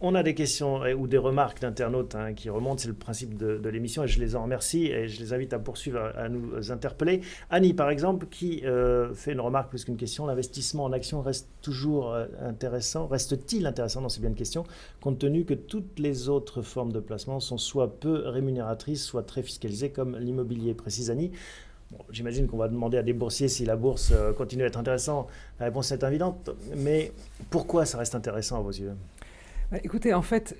On a des questions ou des remarques d'internautes qui remontent, c'est le principe de l'émission et je les en remercie et je les invite à poursuivre, à nous interpeller. Annie, par exemple, qui fait une remarque plus qu'une question, l'investissement en action reste toujours intéressant, reste-t-il intéressant, non c'est bien une question, compte tenu que toutes les autres formes de placement sont soit peu rémunératrices, soit très fiscalisées comme l'immobilier, précise Annie. Bon, j'imagine qu'on va demander à des boursiers si la bourse continue à être intéressante. La réponse est évidente, mais pourquoi ça reste intéressant à vos yeux? Bah, écoutez, en fait,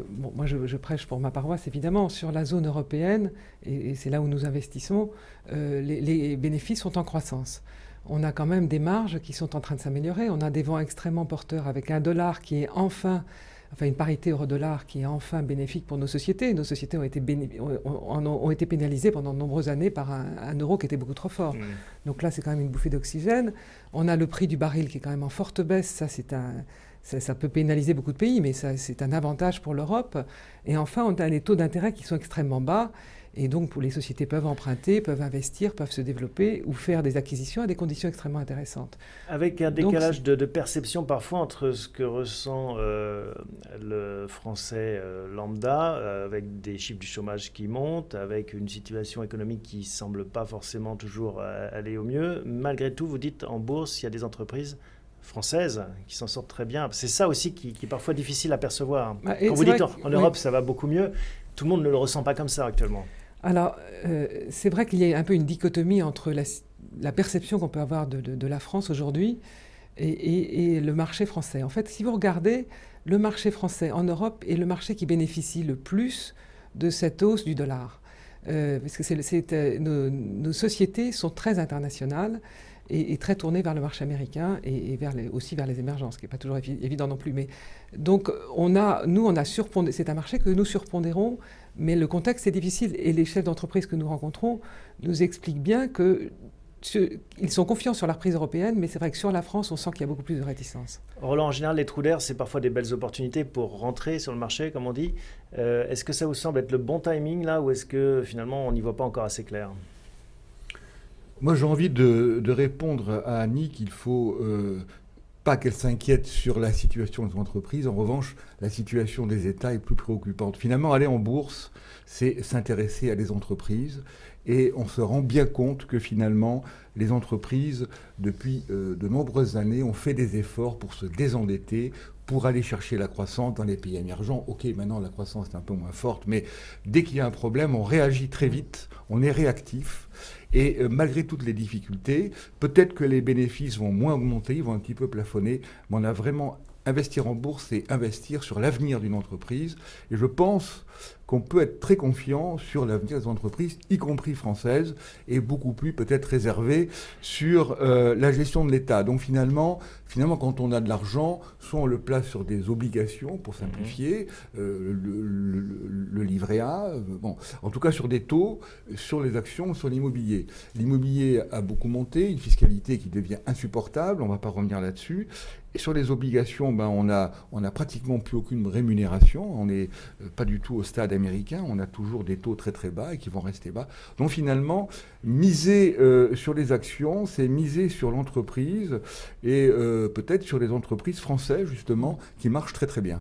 bon, moi je prêche pour ma paroisse évidemment, sur la zone européenne, et c'est là où nous investissons, les bénéfices sont en croissance. On a quand même des marges qui sont en train de s'améliorer, on a des vents extrêmement porteurs avec un dollar qui est enfin une parité euro-dollar qui est enfin bénéfique pour nos sociétés. Nos sociétés ont été pénalisées pendant de nombreuses années par un euro qui était beaucoup trop fort. Donc là, c'est quand même une bouffée d'oxygène. On a le prix du baril qui est quand même en forte baisse, ça peut pénaliser beaucoup de pays, mais c'est un avantage pour l'Europe. Et enfin, on a des taux d'intérêt qui sont extrêmement bas. Et donc, les sociétés peuvent emprunter, peuvent investir, peuvent se développer ou faire des acquisitions à des conditions extrêmement intéressantes. Avec un Donc, décalage de perception parfois entre ce que ressent le français lambda, avec des chiffres du chômage qui montent, avec une situation économique qui semble pas forcément toujours aller au mieux. Malgré tout, vous dites en bourse, il y a des entreprises françaises qui s'en sortent très bien. C'est ça aussi qui est parfois difficile à percevoir. Quand vous dites en Europe, ça va beaucoup mieux, tout le monde ne le ressent pas comme ça actuellement. Alors, c'est vrai qu'il y a un peu une dichotomie entre la perception qu'on peut avoir de la France aujourd'hui et le marché français. En fait, si vous regardez, le marché français en Europe est le marché qui bénéficie le plus de cette hausse du dollar. Parce que nos sociétés sont très internationales et très tournées vers le marché américain et aussi vers les émergences, ce qui n'est pas toujours évident non plus. Mais, donc, on a surpondéré, c'est un marché que nous surpondérons, mais le contexte est difficile et les chefs d'entreprise que nous rencontrons nous expliquent bien qu'ils sont confiants sur la reprise européenne, mais c'est vrai que sur la France, on sent qu'il y a beaucoup plus de réticence. Roland, en général, les trous d'air, c'est parfois des belles opportunités pour rentrer sur le marché, comme on dit. Est-ce que ça vous semble être le bon timing là, ou est-ce que finalement on n'y voit pas encore assez clair? Moi, j'ai envie de répondre à Annie qu'il faut pas qu'elle s'inquiète sur la situation des entreprises. En revanche, la situation des États est plus préoccupante. Finalement, aller en bourse, c'est s'intéresser à des entreprises. Et on se rend bien compte que finalement, les entreprises, depuis de nombreuses années, ont fait des efforts pour se désendetter, pour aller chercher la croissance dans les pays émergents. Ok, maintenant la croissance est un peu moins forte, mais dès qu'il y a un problème, on réagit très vite, on est réactif. Et malgré toutes les difficultés, peut-être que les bénéfices vont moins augmenter, ils vont un petit peu plafonner, mais on a vraiment investir en bourse, c'est investir sur l'avenir d'une entreprise. Et je pense qu'on peut être très confiant sur l'avenir des entreprises, y compris françaises, et beaucoup plus peut-être réservé sur la gestion de l'État. Donc finalement, quand on a de l'argent, soit on le place sur des obligations, pour simplifier, le livret A, bon, en tout cas sur des taux, sur les actions, sur l'immobilier. L'immobilier a beaucoup monté, une fiscalité qui devient insupportable, on ne va pas revenir là-dessus. Et sur les obligations, on a pratiquement plus aucune rémunération. On n'est pas du tout au stade américain. On a toujours des taux très très bas et qui vont rester bas. Donc finalement, miser sur les actions, c'est miser sur l'entreprise et peut-être sur les entreprises françaises justement qui marchent très très bien.